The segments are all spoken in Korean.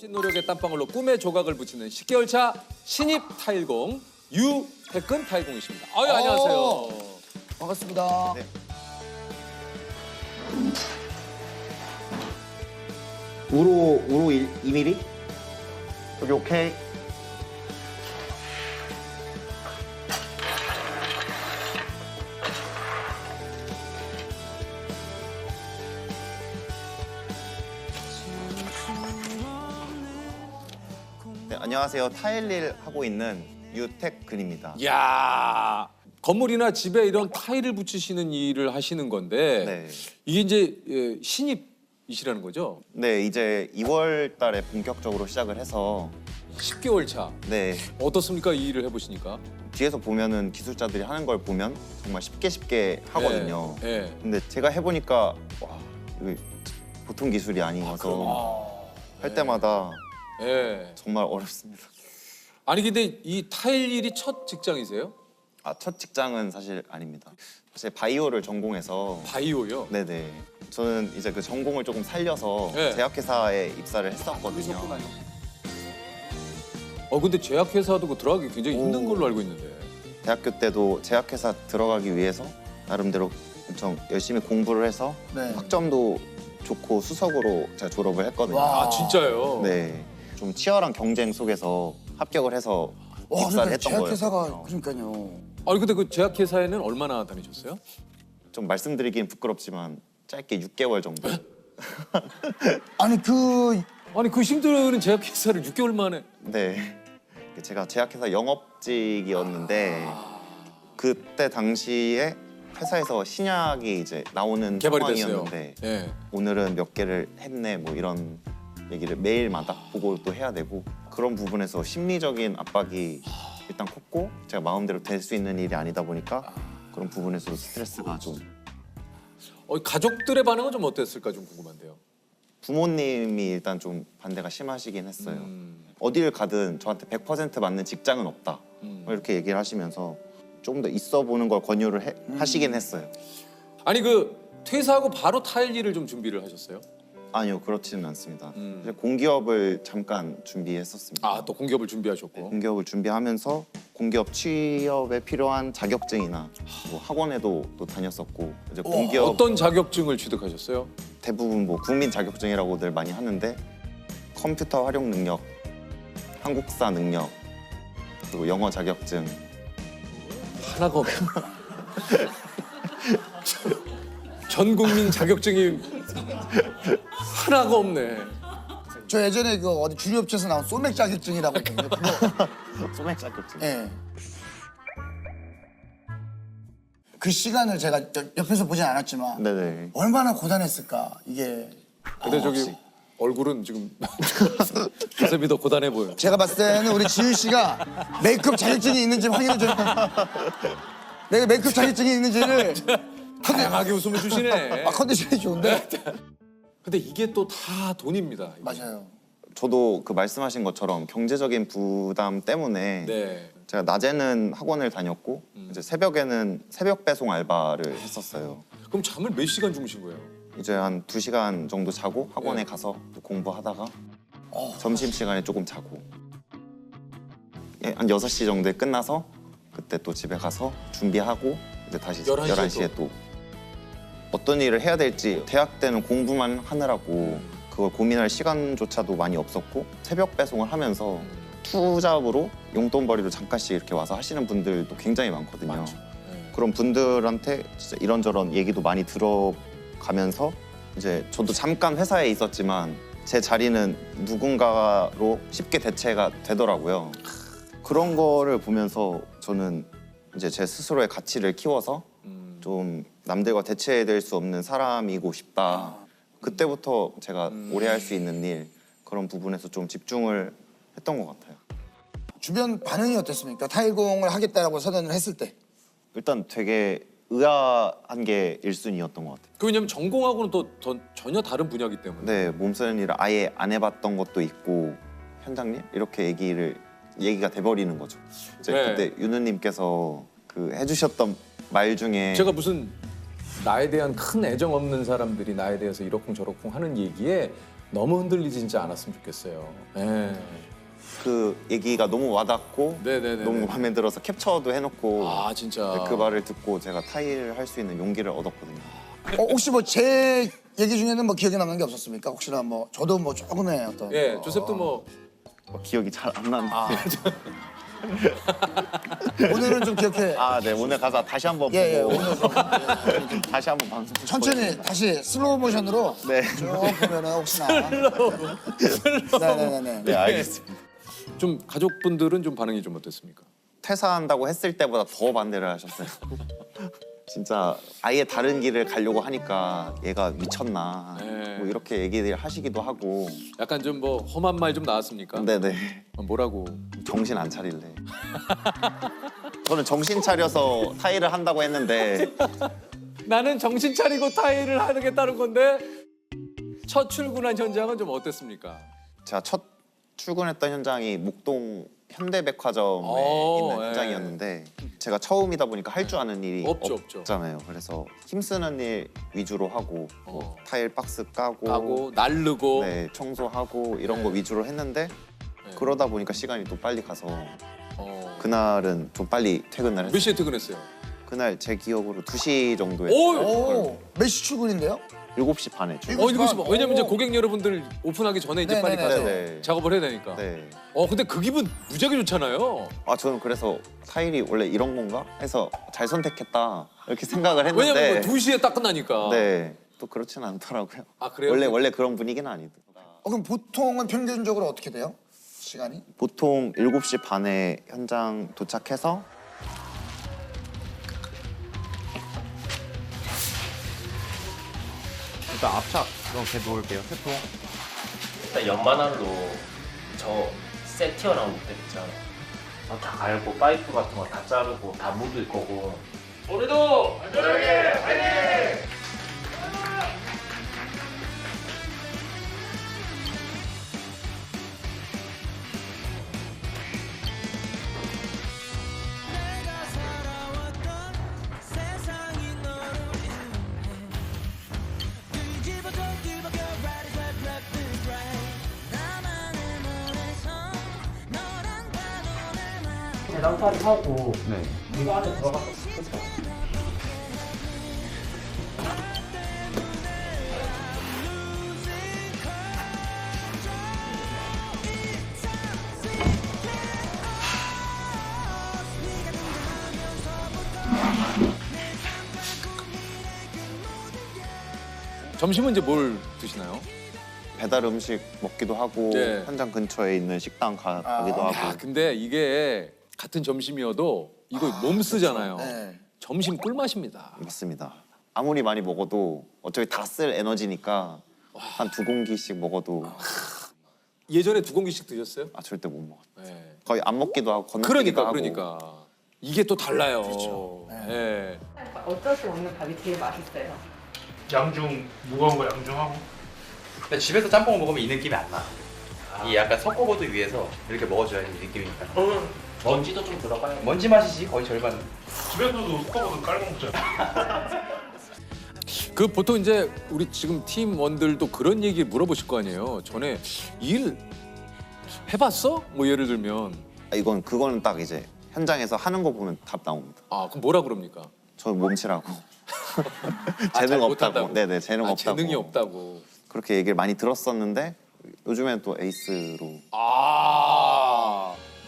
진 노력의 땀방울로 꿈의 조각을 붙이는 10개월 차 신입 타일공 유태근 타일공이십니다. 안녕하세요. 반갑습니다. 네. 우로 2mm? 여기 오케이. 네, 안녕하세요. 타일일 하고 있는 유태근입니다. 이야, 건물이나 집에 이런 타일을 붙이시는 일을 하시는 건데 네. 이게 이제 신입이시라는 거죠? 네, 이제 2월 달에 본격적으로 시작을 해서 10개월 차. 네, 어떻습니까? 이 일을 해보시니까? 뒤에서 보면은 기술자들이 하는 걸 보면 정말 쉽게 하거든요. 예. 근데 제가 해보니까 와, 이거 보통 기술이 아니어서 할 때마다 예. 정말 어렵습니다. 아니 근데 이 타일 일이 첫 직장이세요? 첫 직장은 사실 아닙니다. 사실 바이오를 전공해서 바이오요? 네네. 저는 이제 그 전공을 조금 살려서 네. 제약회사에 입사를 했었거든요. 근데 제약회사도 그 들어가기 굉장히 힘든 걸로 알고 있는데. 대학교 때도 제약회사 들어가기 위해서 나름대로 엄청 열심히 공부를 해서 네. 학점도 좋고 수석으로 제가 졸업을 했거든요. 와. 아 진짜요? 네, 좀 치열한 경쟁 속에서 합격을 해서 와, 입사를 그러니까 했던 거예요. 제약회사가 그러니까요. 아니 근데 그 제약회사에는 얼마나 다니셨어요? 좀 말씀드리긴 부끄럽지만 짧게 6개월 정도. 아니 아니 그 힘든 제약회사를 6개월 만에. 네, 제가 제약회사 영업직이었는데 그때 당시에 회사에서 신약이 이제 나오는 개발이 됐어요. 상황이었는데 예. 오늘은 몇 개를 했네 뭐 이런 얘기를 매일마다 보고도 해야 되고 그런 부분에서 심리적인 압박이 일단 컸고 제가 마음대로 될 수 있는 일이 아니다 보니까 그런 부분에서 스트레스가 좀 가족들의 반응은 좀 어땠을까 좀 궁금한데요. 부모님이 일단 좀 반대가 심하시긴 했어요. 음. 어딜 가든 저한테 100% 맞는 직장은 없다 뭐 이렇게 얘기를 하시면서 조금 더 있어 보는 걸 권유를 하시긴 했어요. 아니 그 퇴사하고 바로 타일 일을 좀 준비를 하셨어요? 아니요, 그렇지는 않습니다. 이제 공기업을 잠깐 준비했었습니다. 아 또 공기업을 준비하셨고. 공기업을 준비하면서 공기업 취업에 필요한 자격증이나 뭐 학원에도 또 다녔었고 이제 공기업 어떤 자격증을 취득하셨어요? 대부분 뭐 국민 자격증이라고들 많이 하는데 컴퓨터 활용 능력, 한국사 능력, 그리고 영어 자격증. 하나가 없네. 전 국민 자격증이 하나가 없네. 저 예전에 그 어디 주류업체에서 나온 소맥 자격증이라고 있거든요. 그거. 소맥 자격증. 예. 그 시간을 제가 옆에서 보진 않았지만 네네. 얼마나 고단했을까 이게. 근데 저기 얼굴은 지금 요셉이 더 고단해 보여. 제가 봤을 때는 우리 지윤 씨가 메이크업 자격증이 있는지 확인을 좀. 내가 메이크업 자격증이 있는지를 다양하게 웃음을 주시네. 컨디션이 좋은데. 근데 이게 또 다 돈입니다. 이게. 맞아요. 저도 그 말씀하신 것처럼 경제적인 부담 때문에 네. 제가 낮에는 학원을 다녔고 이제 새벽에는 새벽 배송 알바를 했었어요. 그럼 잠을 몇 시간 주무신 거예요? 이제 한 2시간 정도 자고 학원에 네. 가서 또 공부하다가 점심시간에 조금 자고 한 6시 정도에 끝나서 그때 또 집에 가서 준비하고 이제 다시 11시에 11시에 또 어떤 일을 해야 될지 대학 때는 공부만 하느라고 그걸 고민할 시간조차도 많이 없었고 새벽 배송을 하면서 투잡으로 용돈벌이로 잠깐씩 이렇게 와서 하시는 분들도 굉장히 많거든요. 많죠. 네. 그런 분들한테 진짜 이런저런 얘기도 많이 들어가면서 이제 저도 잠깐 회사에 있었지만 제 자리는 누군가로 쉽게 대체가 되더라고요. 그런 거를 보면서 저는 이제 제 스스로의 가치를 키워서 좀 남들과 대체될 수 없는 사람이고 싶다. 그때부터 제가 오래 할 수 있는 일 그런 부분에서 좀 집중을 했던 것 같아요. 주변 반응이 어땠습니까? 타일공을 하겠다라고 선언을 했을 때. 일단 되게 의아한 게 1순위였던 것 같아요. 그 왜냐면 전공하고는 또 전혀 다른 분야이기 때문에. 네, 몸 쓰는 일을 아예 안 해봤던 것도 있고 현장님 이렇게 얘기가 돼버리는 거죠. 이제 네. 그때 윤우님께서 그 해주셨던 말 중에 제가 무슨 나에 대한 큰 애정 없는 사람들이 나에 대해서 이러쿵저러쿵 하는 얘기에 너무 흔들리지 진짜 않았으면 좋겠어요. 예. 그 얘기가 너무 와닿고 네네네. 너무 마음에 들어서 캡처도 해놓고 아 진짜. 그 말을 듣고 제가 타일을 할 수 있는 용기를 얻었거든요. 혹시 뭐 제 얘기 중에는 뭐 기억에 남는 게 없었습니까? 혹시나 뭐 저도 뭐 조금의 어떤 예, 조셉도 뭐 기억이 잘 안 나는데. 오늘은 좀 기억해. 네 오늘 가서 다시 한번 예, 보고 오늘 좀 다시 한번 방송 천천히 다시 슬로우 모션으로 네. 쭉 보면은 혹시나 네네네. 네 알겠습니다. 좀 가족분들은 좀 반응이 좀 어땠습니까? 퇴사한다고 했을 때보다 더 반대를 하셨어요. 진짜 아예 다른 길을 가려고 하니까 얘가 미쳤나 네. 뭐 이렇게 얘기를 하시기도 하고. 약간 좀 뭐 험한 말 좀 나왔습니까? 네네. 뭐라고? 정신 안 차릴래. 저는 정신 차려서 타일을 한다고 했는데 나는 정신 차리고 타일을 하겠다는 건데 첫 출근한 현장은 좀 어땠습니까? 제가 첫 출근했던 현장이 목동 현대백화점에 오, 있는 예. 현장이었는데 제가 처음이다 보니까 할 줄 아는 일이 없죠. 없잖아요. 그래서 힘쓰는 일 위주로 하고 뭐 타일 박스 까고 하고 날르고 네, 청소하고 이런 네. 거 위주로 했는데 네. 그러다 보니까 시간이 또 빨리 가서 어. 그날은 좀 빨리 퇴근을 몇 했어요. 시에 퇴근했어요? 그날 제 기억으로 2시 정도에 오! 몇 시 출근인데요? 7시 반에 출근. 이거 뭐 왜냐면 이제 오. 고객 여러분들 오픈하기 전에 이제 빨리 네네네. 가서 네네. 작업을 해야 되니까. 네. 근데 그 기분 무지하게 좋잖아요. 저는 그래서 타일이 원래 이런 건가 해서 잘 선택했다 이렇게 생각을 했는데 왜냐면 뭐 2시에 딱 끝나니까. 네, 또 그렇진 않더라고요. 아 그래요? 원래 그런 분위기는 아니더라고요. 그럼 보통은 평균적으로 어떻게 돼요? 시간이? 보통 7시 반에 현장 도착해서 일단 앞착 이렇게 놓을게요. 세통. 일단 연마날로 저 새 튀어나온 것들 있잖아. 다 갈고 파이프 같은 거 다 자르고 다 묻을 거고. 우리도 안전하게 화이팅! 배낭탈이 하고 네. 이거 안에 들어가서 좋겠다. 점심은 이제 뭘 드시나요? 배달 음식 먹기도 하고 네. 현장 근처에 있는 식당 가기도 야, 하고. 근데 이게 같은 점심이어도 이거 몸 쓰잖아요. 네. 점심 꿀맛입니다. 맞습니다. 아무리 많이 먹어도 어차피 다 쓸 에너지니까 한 2공기씩 먹어도 예전에 2공기씩 드셨어요? 절대 못 먹어요. 네. 거의 안 먹기도 하고 건너뛰기도 하고. 그러니까 이게 또 달라요. 그렇죠. 네. 어쩔 수 없는 밥이 제일 맛있어요. 양중 무거운 거 양중하고. 근데 집에서 짬뽕을 먹으면 이 느낌이 안 나. 이 약간 섞어보기 위해서 이렇게 먹어줘야 이 느낌이니까. 먼지도 좀 들어가요. 먼지 맛이지 거의 절반은. 집에서도 스커버도 깔고 먹잖아. 그 보통 이제 우리 지금 팀원들도 그런 얘기 물어보실 거 아니에요. 전에 일 해봤어? 뭐 예를 들면 그거는 딱 이제 현장에서 하는 거 보면 답 나옵니다. 그럼 뭐라 그럽니까? 저 몸치라고. 잘 재능 못한다고? 없다고. 네네, 재능 없다고. 재능이 없다고. 그렇게 얘기를 많이 들었었는데 요즘엔 또 에이스로.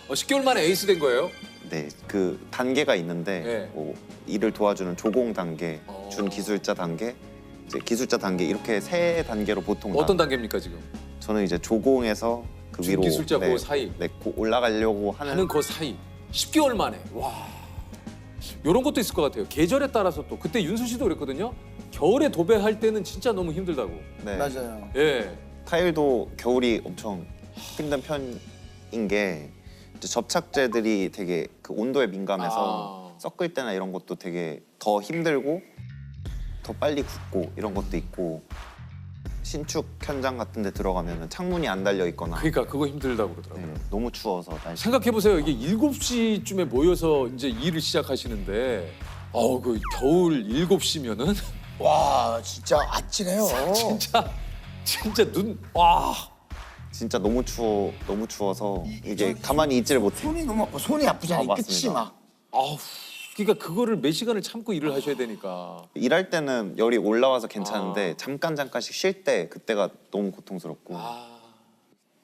10개월 만에 에이스 된 거예요? 네, 그 단계가 있는데 네. 뭐 일을 도와주는 조공 단계, 준 기술자 단계, 이제 기술자 단계 이렇게 3단계로 보통 어떤 단계입니까 지금? 저는 이제 조공에서 그 위로 준기술자 그 사이. 올라가려고 하는 그 사이 10개월 만에 와 이런 것도 있을 것 같아요. 계절에 따라서 또 그때 윤수 씨도 그랬거든요. 겨울에 도배할 때는 진짜 너무 힘들다고. 네. 맞아요. 예. 타일도 겨울이 엄청 힘든 편인 게 이제 접착제들이 되게 그 온도에 민감해서 섞을 때나 이런 것도 되게 더 힘들고 더 빨리 굳고 이런 것도 있고 신축 현장 같은 데 들어가면 창문이 안 달려 있거나 그러니까 그거 힘들다고 그러더라고요. 네, 너무 추워서 날씨. 생각해 보세요. 이게 7시쯤에 모여서 이제 일을 시작하시는데 그 겨울 7시면은 와 진짜 아찔해요. 진짜 진짜 와. 진짜 너무 추워서 이게 가만히 있지를 못해. 손이 너무 아파. 손이 아프잖아. 이 끝이 맞습니다. 막. 아우. 그러니까 그거를 몇 시간을 참고 일을 하셔야 되니까. 일할 때는 열이 올라와서 괜찮은데 잠깐씩 쉴 때 그때가 너무 고통스럽고.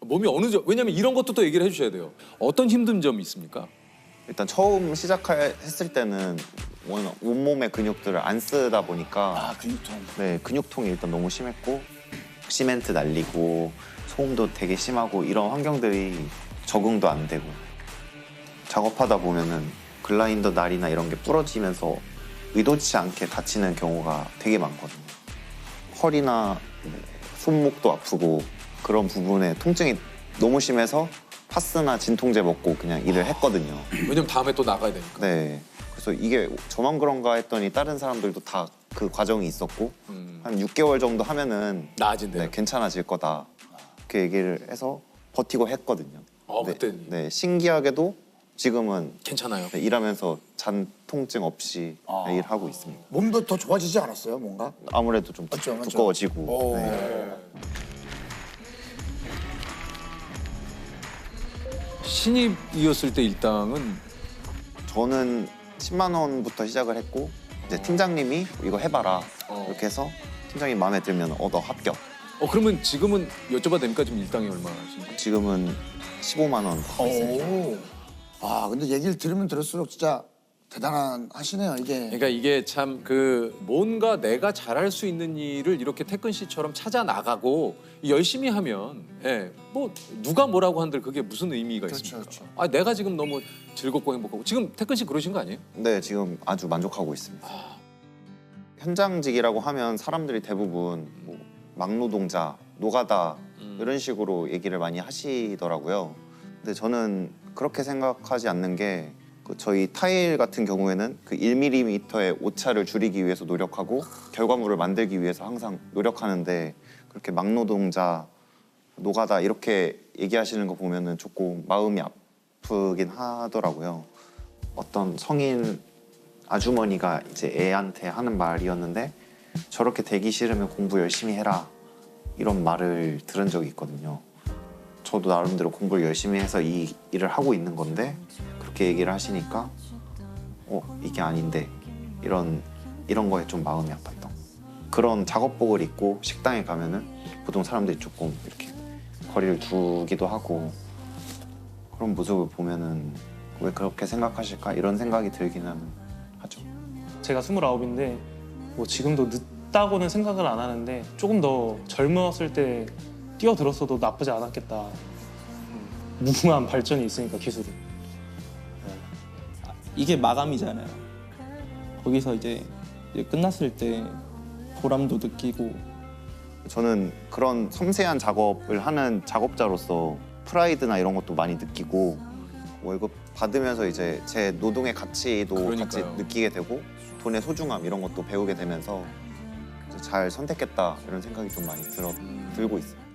몸이 왜냐면 이런 것도 또 얘기를 해주셔야 돼요. 어떤 힘든 점이 있습니까? 일단 처음 시작했을 때는 워낙 온몸의 근육들을 안 쓰다 보니까 근육통. 네, 근육통이 일단 너무 심했고 시멘트 날리고 소음도 되게 심하고 이런 환경들이 적응도 안 되고 작업하다 보면은 글라인더 날이나 이런 게 부러지면서 의도치 않게 다치는 경우가 되게 많거든요. 허리나 손목도 아프고 그런 부분에 통증이 너무 심해서 파스나 진통제 먹고 그냥 일을 했거든요. 왜냐면 다음에 또 나가야 되니까. 네. 그래서 이게 저만 그런가 했더니 다른 사람들도 다 그 과정이 있었고 한 6개월 정도 하면은 나아진대요. 네, 괜찮아질 거다. 이렇게 얘기를 해서 버티고 했거든요. 그때는. 네, 신기하게도 지금은 괜찮아요. 네, 일하면서 잔 통증 없이 네, 일하고 있습니다. 몸도 더 좋아지지 않았어요, 뭔가? 아무래도 좀 맞죠. 두꺼워지고. 네. 신입이었을 때 일당은 저는 10만 원부터 시작을 했고 이제 팀장님이 이거 해봐라 이렇게 해서 팀장님 마음에 들면 너 합격. 그러면 지금은 여쭤봐도 됩니까? 지금 일당이 얼마나 하시는지? 지금은 15만 원. 오. 근데 얘기를 들으면 들을수록 진짜 대단하시네요, 이게. 그러니까 이게 참 뭔가 내가 잘할 수 있는 일을 이렇게 태근 씨처럼 찾아 나가고 열심히 하면 뭐 누가 뭐라고 한들 그게 무슨 의미가 있습니까? 그렇죠. 내가 지금 너무 즐겁고 행복하고 지금 태근 씨 그러신 거 아니에요? 네, 지금 아주 만족하고 있습니다. 현장직이라고 하면 사람들이 대부분 뭐 막노동자, 노가다 이런 식으로 얘기를 많이 하시더라고요. 근데 저는 그렇게 생각하지 않는 게 저희 타일 같은 경우에는 그 1mm의 오차를 줄이기 위해서 노력하고 결과물을 만들기 위해서 항상 노력하는데 그렇게 막노동자, 노가다 이렇게 얘기하시는 거 보면은 조금 마음이 아프긴 하더라고요. 어떤 성인 아주머니가 이제 애한테 하는 말이었는데 저렇게 되기 싫으면 공부 열심히 해라 이런 말을 들은 적이 있거든요. 저도 나름대로 공부를 열심히 해서 이 일을 하고 있는 건데 그렇게 얘기를 하시니까 이게 아닌데 이런 거에 좀 마음이 아팠던 그런 작업복을 입고 식당에 가면은 보통 사람들이 조금 이렇게 거리를 두기도 하고 그런 모습을 보면은 왜 그렇게 생각하실까 이런 생각이 들기는 하죠. 제가 29인데 뭐 지금도 늦다고는 생각을 안 하는데 조금 더 젊었을 때 뛰어들었어도 나쁘지 않았겠다. 무궁한 발전이 있으니까 기술이. 이게 마감이잖아요. 거기서 이제 끝났을 때 보람도 느끼고. 저는 그런 섬세한 작업을 하는 작업자로서 프라이드나 이런 것도 많이 느끼고 월급 받으면서 이제 제 노동의 가치도 같이 그러니까요. 느끼게 되고 돈의 소중함 이런 것도 배우게 되면서 잘 선택했다 이런 생각이 좀 많이 들고 있어요.